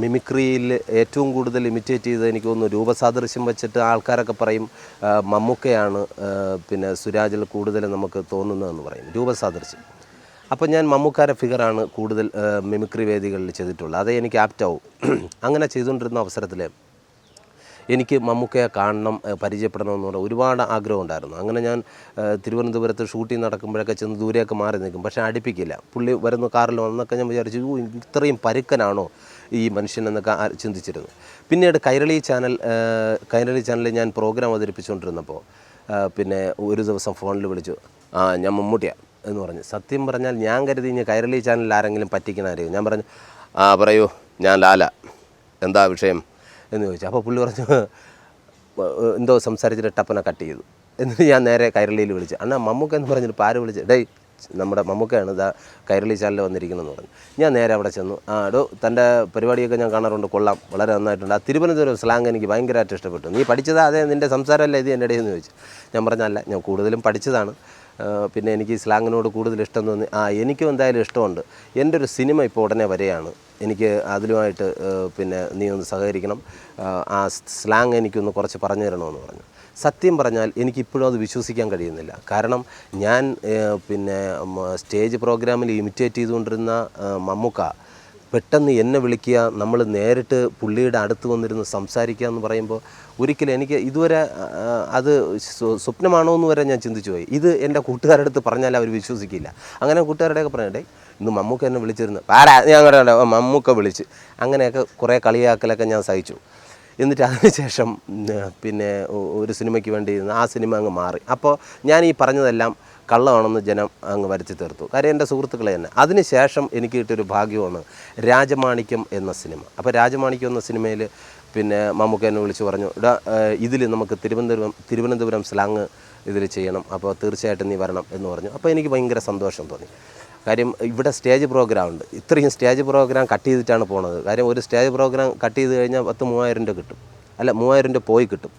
മിമിക്രിയിൽ ഏറ്റവും കൂടുതൽ ഇമിറ്റേറ്റ് ചെയ്ത് എനിക്ക് തോന്നുന്നു രൂപസാദൃശ്യം വെച്ചിട്ട് ആൾക്കാരൊക്കെ പറയും മമ്മൂക്കയാണ് പിന്നെ സുരാജിൽ കൂടുതൽ നമുക്ക് തോന്നുന്നതെന്ന് പറയും രൂപസാദൃശ്യം. അപ്പോൾ ഞാൻ മമ്മൂക്കാരെ ഫിഗറാണ് കൂടുതൽ മിമിക്രി വേദികളിൽ ചെയ്തിട്ടുള്ളത്. അതേ എനിക്ക് ആപ്റ്റാവും. അങ്ങനെ ചെയ്തുകൊണ്ടിരുന്ന അവസരത്തിൽ എനിക്ക് മമ്മൂക്കയെ കാണണം, പരിചയപ്പെടണമെന്ന് പറഞ്ഞാൽ ഒരുപാട് ആഗ്രഹം ഉണ്ടായിരുന്നു. അങ്ങനെ ഞാൻ തിരുവനന്തപുരത്ത് ഷൂട്ടിംഗ് നടക്കുമ്പോഴൊക്കെ ചെന്ന് ദൂരെയൊക്കെ മാറി നിൽക്കും, പക്ഷേ അടുപ്പിക്കില്ല. പുള്ളി വരുന്ന കാറിൽ വന്നൊക്കെ ഞാൻ വിചാരിച്ചു ഇത്രയും പരുക്കനാണോ ഈ മനുഷ്യൻ എന്നൊക്കെ ചിന്തിച്ചിരുന്നു. പിന്നീട് കൈരളി ചാനലിൽ ഞാൻ പ്രോഗ്രാം അവതരിപ്പിച്ചുകൊണ്ടിരുന്നപ്പോൾ പിന്നെ ഒരു ദിവസം ഫോണിൽ വിളിച്ചു, ഞാൻ മമ്മൂട്ടിയാണ് എന്ന് പറഞ്ഞു. സത്യം പറഞ്ഞാൽ ഞാൻ കരുതി ഇനി കൈരളി ചാനലിൽ ആരെങ്കിലും പറ്റിക്കണമായിരിക്കും. ഞാൻ പറഞ്ഞു, പറയൂ, ഞാൻ ലാല, എന്താ വിഷയം എന്ന് ചോദിച്ചു. അപ്പോൾ പുള്ളി പറഞ്ഞു എന്തോ സംസാരിച്ചിട്ട് ടപ്പനെ കട്ട് ചെയ്തു. എന്നിട്ട് ഞാൻ നേരെ കൈരളിയിൽ വിളിച്ചു, അണ്ണാ മമ്മൂക്ക എന്ന് പറഞ്ഞിട്ട് പാര് വിളിച്ച്, ഡേയ് നമ്മുടെ മമ്മൂക്കയാണ് ഇതാ കൈരളി ചാനലിൽ വന്നിരിക്കണമെന്ന് പറഞ്ഞു. ഞാൻ നേരെ അവിടെ ചെന്നു, തൻ്റെ പരിപാടിയൊക്കെ ഞാൻ കാണാറുണ്ട്, കൊള്ളാം, വളരെ നന്നായിട്ടുണ്ട്. ആ തിരുവനന്തപുരം സ്ലാങ് എനിക്ക് ഭയങ്കരമായിട്ട് ഇഷ്ടപ്പെട്ടു. നീ പഠിച്ചതാ? അതെ, നിൻ്റെ സംസാരമല്ലേ ഇത് എൻ്റെ ഇടയിൽ എന്ന് ചോദിച്ചു. ഞാൻ പറഞ്ഞല്ല, ഞാൻ കൂടുതലും പഠിച്ചതാണ്, പിന്നെ എനിക്ക് ഈ സ്ലാങ്ങിനോട് കൂടുതൽ ഇഷ്ടം തോന്നി. എനിക്കും എന്തായാലും ഇഷ്ടമുണ്ട്. എൻ്റെ ഒരു സിനിമ ഇപ്പോൾ ഉടനെ വരെയാണ്, എനിക്ക് അതിലുമായിട്ട് പിന്നെ നീ ഒന്ന് സഹകരിക്കണം, ആ സ്ലാങ് എനിക്കൊന്ന് കുറച്ച് പറഞ്ഞു തരണമെന്ന് പറഞ്ഞു. സത്യം പറഞ്ഞാൽ എനിക്കിപ്പോഴും അത് വിശ്വസിക്കാൻ കഴിയുന്നില്ല. കാരണം ഞാൻ പിന്നെ സ്റ്റേജ് പ്രോഗ്രാമിൽ ഇമിറ്റേറ്റ് ചെയ്തുകൊണ്ടിരുന്ന മമ്മൂക്ക പെട്ടെന്ന് എന്നെ വിളിക്കുക, നമ്മൾ നേരിട്ട് പുള്ളിയുടെ അടുത്ത് വന്നിരുന്ന് സംസാരിക്കുക എന്ന് പറയുമ്പോൾ ഒരിക്കലും എനിക്ക് ഇതുവരെ അത് സ്വപ്നമാണോ എന്ന് വരെ ഞാൻ ചിന്തിച്ചു പോയി. ഇത് എൻ്റെ കൂട്ടുകാരുടെ അടുത്ത് പറഞ്ഞാൽ അവർ വിശ്വസിക്കില്ല. അങ്ങനെ കൂട്ടുകാരുടെയൊക്കെ പറഞ്ഞേ, ഇന്ന് മമ്മൂക്ക എന്നെ വിളിച്ചിരുന്നു, ഞങ്ങളുടെ മമ്മൂക്ക വിളിച്ച്, അങ്ങനെയൊക്കെ കുറേ കളിയാക്കലൊക്കെ ഞാൻ സഹിച്ചു. എന്നിട്ട് അതിനുശേഷം പിന്നെ ഒരു സിനിമയ്ക്ക് വേണ്ടി ആ സിനിമ അങ്ങ് മാറി. അപ്പോൾ ഞാൻ ഈ പറഞ്ഞതെല്ലാം കള്ളമാണെന്ന് ജനം അങ്ങ് വരുത്തി തീർത്തു. കാര്യം എൻ്റെ സുഹൃത്തുക്കളെ തന്നെ. അതിനുശേഷം എനിക്ക് കിട്ടിയൊരു ഭാഗ്യമാണ് രാജമാണിക്യം എന്ന സിനിമ. അപ്പോൾ രാജമാണിക്യം എന്ന സിനിമയിൽ പിന്നെ മമ്മൂക്ക എന്നെ വിളിച്ച് പറഞ്ഞു, ഇതിൽ നമുക്ക് തിരുവനന്തപുരം സ്ലാങ് ഇതിൽ ചെയ്യണം, അപ്പോൾ തീർച്ചയായിട്ടും നീ വരണം എന്ന് പറഞ്ഞു. അപ്പോൾ എനിക്ക് ഭയങ്കര സന്തോഷം തോന്നി. കാര്യം ഇവിടെ സ്റ്റേജ് പ്രോഗ്രാം ഉണ്ട്, ഇത്രയും സ്റ്റേജ് പ്രോഗ്രാം കട്ട് ചെയ്തിട്ടാണ് പോണത്. കാര്യം ഒരു സ്റ്റേജ് പ്രോഗ്രാം കട്ട് ചെയ്ത് കഴിഞ്ഞാൽ 10,000-3,000 രൂപ കിട്ടും, അല്ല 3,000 രൂപ പോയി കിട്ടും.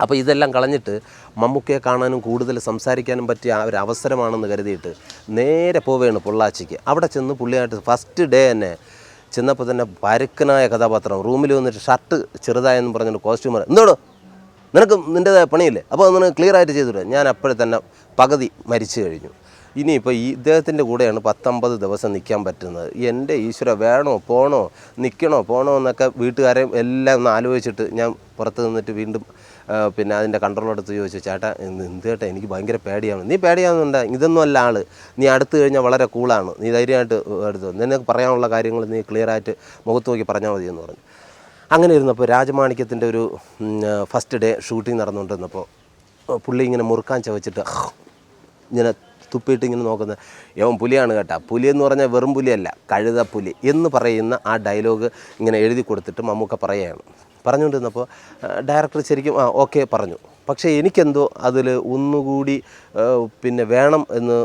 അപ്പോൾ ഇതെല്ലാം കളഞ്ഞിട്ട് മമ്മൂക്കയെ കാണാനും കൂടുതൽ സംസാരിക്കാനും പറ്റിയ ഒരു അവസരമാണെന്ന് കരുതിയിട്ട് നേരെ പോവുകയാണ് പൊള്ളാച്ചിക്ക്. അവിടെ ചെന്ന് പുള്ളിയായിട്ട് ഫസ്റ്റ് ഡേ തന്നെ ചെന്നപ്പോൾ തന്നെ പരുക്കനായ കഥാപാത്രം റൂമിൽ വന്നിട്ട് ഷർട്ട് ചെറുതായെന്ന് പറഞ്ഞിട്ട് കോസ്റ്റ്യൂമർ, എന്തോടോ നിനക്ക് നിൻ്റേതായ പണിയില്ലേ, അപ്പോൾ അത് നിനക്ക് ക്ലിയറായിട്ട് ചെയ്തിട്ട്. ഞാൻ അപ്പോഴേ തന്നെ പകുതി മരിച്ചു കഴിഞ്ഞു. ഇനിയിപ്പോൾ ഈ ഇദ്ദേഹത്തിൻ്റെ കൂടെയാണ് 10-50 ദിവസം നിൽക്കാൻ പറ്റുന്നത്. എൻ്റെ ഈശ്വര, വേണോ പോണോ, നിൽക്കണോ പോണോ എന്നൊക്കെ വീട്ടുകാരെയും എല്ലാം ഒന്ന് ആലോചിച്ചിട്ട് ഞാൻ പുറത്ത് നിന്നിട്ട് വീണ്ടും പിന്നെ അതിൻ്റെ കൺട്രോളെടുത്ത് ചോദിച്ചു, ചേട്ടാ എന്ത് ചേട്ടാ, എനിക്ക് ഭയങ്കര പേടിയാണ്. നീ പേടിയാവുന്നുണ്ട്, ഇതൊന്നും അല്ല ആൾ, നീ അടുത്ത് കഴിഞ്ഞാൽ വളരെ കൂളാണ്, നീ ധൈര്യമായിട്ട് എടുത്തു, നിനക്ക് പറയാനുള്ള കാര്യങ്ങൾ നീ ക്ലിയറായിട്ട് മുഖത്ത് നോക്കി പറഞ്ഞാൽ മതി എന്ന് പറഞ്ഞു. അങ്ങനെ ഇരുന്നപ്പോൾ രാജമാണിക്യത്തിൻ്റെ ഒരു ഫസ്റ്റ് ഡേ ഷൂട്ടിംഗ് നടന്നുകൊണ്ടിരുന്നപ്പോൾ പുള്ളി ഇങ്ങനെ മുറുക്കാൻ ചവച്ചിട്ട് ഇങ്ങനെ തുപ്പിയിട്ട് ഇങ്ങനെ നോക്കുന്നത്, യവൻ പുലിയാണ് കേട്ടാ, പുലിയെന്ന് പറഞ്ഞാൽ വെറും പുലിയല്ല, കഴുതപ്പുലി എന്ന് പറയുന്ന ആ ഡയലോഗ് ഇങ്ങനെ എഴുതി കൊടുത്തിട്ട് മമ്മൂക്ക പറയുകയാണ്. പറഞ്ഞുകൊണ്ടിരുന്നപ്പോൾ ഡയറക്ടർ ശരിക്കും ഓക്കെ പറഞ്ഞു. പക്ഷേ എനിക്കെന്തോ അതിൽ ഒന്നുകൂടി പിന്നെ വേണം എന്ന്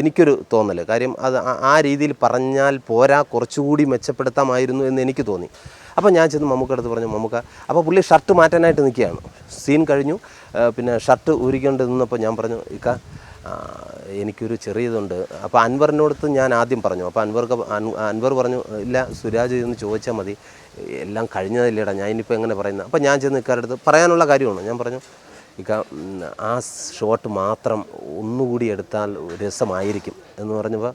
എനിക്കൊരു തോന്നൽ. കാര്യം അത് ആ രീതിയിൽ പറഞ്ഞാൽ പോരാ, കുറച്ചുകൂടി മെച്ചപ്പെടുത്താമായിരുന്നു എന്ന് എനിക്ക് തോന്നി. അപ്പോൾ ഞാൻ ചെന്ന് മമ്മൂക്ക അടുത്ത് പറഞ്ഞു, മമ്മൂക്ക, അപ്പോൾ പുള്ളി ഷർട്ട് മാറ്റാനായിട്ട് നിൽക്കുകയാണ്. സീൻ കഴിഞ്ഞു, പിന്നെ ഷർട്ട് ഊരിക്കൊണ്ട് നിന്നപ്പോൾ ഞാൻ പറഞ്ഞു, എനിക്കൊരു ചെറിയതുണ്ട്. അപ്പോൾ അൻവറിനോടത്ത് ഞാൻ ആദ്യം പറഞ്ഞു. അപ്പോൾ അൻവർ പറഞ്ഞു, ഇല്ല സുരാജ് എന്ന് ചോദിച്ചാൽ മതി, എല്ലാം കഴിഞ്ഞതല്ലേടാ, ഞാൻ ഇനിയിപ്പോൾ എങ്ങനെ പറയുന്നത്. അപ്പോൾ ഞാൻ ചെന്ന് ഇക്കാരുടെ അടുത്ത് പറയാനുള്ള കാര്യമാണ്. ഞാൻ പറഞ്ഞു, ആ ഷോട്ട് മാത്രം ഒന്നുകൂടി എടുത്താൽ രസമായിരിക്കും എന്ന് പറഞ്ഞപ്പോൾ,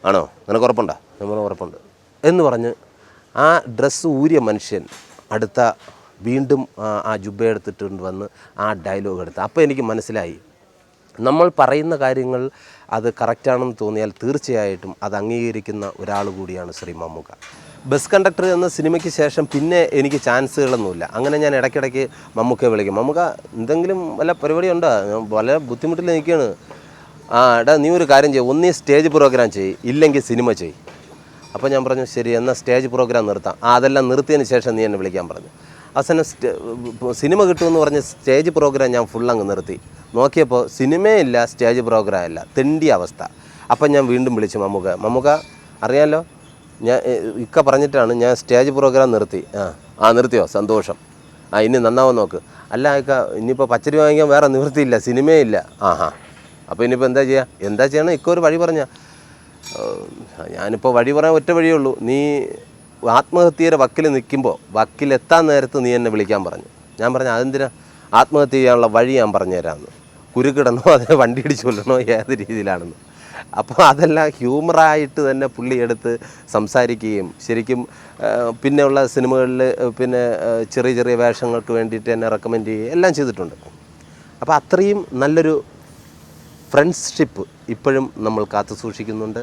ആണോ നിനക്ക് ഉറപ്പുണ്ടോ? നമ്മൾ ഉറപ്പുണ്ട് എന്ന് പറഞ്ഞ് ആ ഡ്രസ്സ് ഊരിയ മനുഷ്യൻ അടുത്ത വീണ്ടും ആ ജുബ്ബ എടുത്തിട്ട് വന്ന് ആ ഡയലോഗ് എടുത്ത്. അപ്പോൾ എനിക്ക് മനസ്സിലായി, നമ്മൾ പറയുന്ന കാര്യങ്ങൾ അത് കറക്റ്റാണെന്ന് തോന്നിയാൽ തീർച്ചയായിട്ടും അത് അംഗീകരിക്കുന്ന ഒരാൾ കൂടിയാണ് ശ്രീ മമ്മൂക്ക. ബസ് കണ്ടക്ടർ എന്ന സിനിമയ്ക്ക് ശേഷം പിന്നെ എനിക്ക് ചാൻസുകളൊന്നുമില്ല. അങ്ങനെ ഞാൻ ഇടയ്ക്കിടയ്ക്ക് മമ്മൂക്കയെ വിളിക്കും, മമ്മൂക്ക എന്തെങ്കിലും വല്ല പരിപാടി ഉണ്ടോ, ഞാൻ വളരെ ബുദ്ധിമുട്ടിൽ നിൽക്കുകയാണ്. നീ ഒരു കാര്യം ചെയ്യും, ഒന്നീ സ്റ്റേജ് പ്രോഗ്രാം ചെയ്യ്, ഇല്ലെങ്കിൽ സിനിമ ചെയ്യ്. അപ്പോൾ ഞാൻ പറഞ്ഞു, ശരി എന്നാൽ സ്റ്റേജ് പ്രോഗ്രാം നിർത്താം. അതെല്ലാം നിർത്തിയതിന് ശേഷം നീ എന്നെ വിളിക്കാൻ പറഞ്ഞു. അവസാനം സിനിമ കിട്ടുമെന്ന് പറഞ്ഞ് സ്റ്റേജ് പ്രോഗ്രാം ഞാൻ ഫുള്ളങ്ങ് നിർത്തി. നോക്കിയപ്പോൾ സിനിമയില്ല, സ്റ്റേജ് പ്രോഗ്രാം ഇല്ല, തെണ്ടിയ അവസ്ഥ. അപ്പം ഞാൻ വീണ്ടും വിളിച്ചു മമ്മൂക്ക അറിയാമല്ലോ, ഞാൻ ഇക്ക പറഞ്ഞിട്ടാണ് ഞാൻ സ്റ്റേജ് പ്രോഗ്രാം നിർത്തി. നിർത്തിയോ, സന്തോഷം, ഇനി നന്നാവാൻ നോക്ക്. അല്ല ഇക്ക, ഇനിയിപ്പോൾ പച്ചരി വാങ്ങിക്കാൻ വേറെ നിവൃത്തിയില്ല, സിനിമയില്ല. അപ്പോൾ ഇനിയിപ്പോൾ എന്താ ചെയ്യണം? ഇക്ക ഒരു വഴി പറഞ്ഞാൽ, ഞാനിപ്പോൾ വഴി പറയാൻ ഒറ്റ വഴിയേ ഉള്ളൂ, നീ ആത്മഹത്യയുടെ വക്കിൽ നിൽക്കുമ്പോൾ വക്കിലെത്താൻ നേരത്ത് നീ എന്നെ വിളിക്കാൻ പറഞ്ഞു. ഞാൻ പറഞ്ഞു അതെന്തിനാ, ആത്മഹത്യ ചെയ്യാനുള്ള വഴി ഞാൻ പറഞ്ഞു തരാമെന്ന്. കുരുക്കിടണോ അതിനെ വണ്ടി ഇടിച്ച് കൊല്ലണോ ഏത് രീതിയിലാണെന്ന്. അപ്പോൾ അതെല്ലാം ഹ്യൂമറായിട്ട് തന്നെ പുള്ളി എടുത്ത് സംസാരിക്കുകയും ശരിക്കും പിന്നെയുള്ള സിനിമകളിൽ പിന്നെ ചെറിയ ചെറിയ വേഷങ്ങൾക്ക് വേണ്ടിയിട്ട് എന്നെ റെക്കമെൻഡ് ചെയ്യുകയും എല്ലാം ചെയ്തിട്ടുണ്ട്. അപ്പോൾ അത്രയും നല്ലൊരു ഫ്രണ്ട്ഷിപ്പ് ഇപ്പോഴും നമ്മൾ കാത്തു സൂക്ഷിക്കുന്നുണ്ട്.